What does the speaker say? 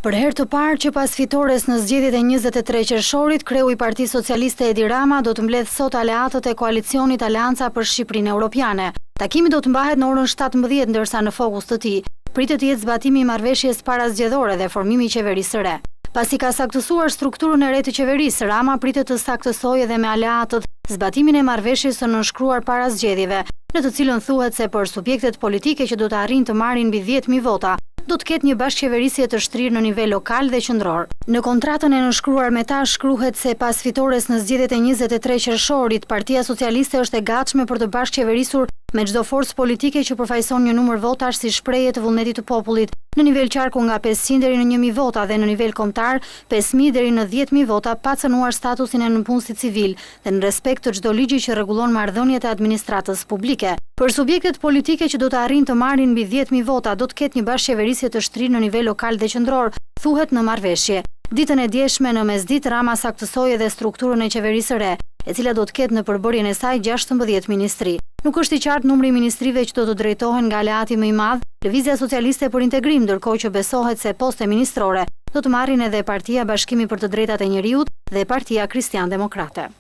Për herë të parë që pas fitores në zgjedhjet e 23 qershorit, kreu i Partisë Socialiste Edi Rama do të mbledh sot aleatët e koalicionit Aleanca për Shqipërinë Europiane. Takimi do të mbahet në orën 17, ndërsa në fokus të tij pritet të jetë zbatimi i marrëveshjes parazgjedhore dhe formimi i qeverisë së re. Pasi ka saktësuar strukturën e re të qeverisë, Rama pritet të saktësojë edhe me aleatët zbatimin e marrëveshjes së nënshkruar para zgjedhjeve, në të cilën thuhet se për subjektet politike që do të arrijnë të marrin mbi 10.000 vota, do të ketë një bashkëqeverisje të shtrirë në nivel lokal dhe qendror. Në kontratën e nënshkruar me ta shkruhet se pas fitores në zgjedhjet e 23 qershorit, Partia Socialiste është e gatshme për të bashkëqeverisur me çdo forcë politike që përfaqëson një numër votash si shprehje të vullnetit të popullit, në nivel qarku nga 500 deri në 1.000 vota dhe në nivel kombëtar 5.000 deri në 10.000 vota pa cënuar statusin e nënpunësit civil dhe në respekt të çdo ligji që rregullon marrëdhëniet e administratës publike. Për subjektet politike që do të arrijnë të marrin mbi 10.000 vota, do të ketë një bashkëqeverisje të shtrirë në nivel lokal dhe qendror, thuhet në marrëveshje. Ditën e djeshme në mesditë Rama saktësoi edhe strukturën e qeverisë së re, e cila do të ketë në përbërjen e saj 16 ministri. Nuk është i qartë numri i ministrive që do të drejtohen nga aleati më i madh, Lëvizja Socialiste për Integrim, ndërkohë që besohet se poste ministrore do të marrin edhe Partia Bashkimi për të Drejtat e Njerëzit dhe Partia Kristian Demokrate.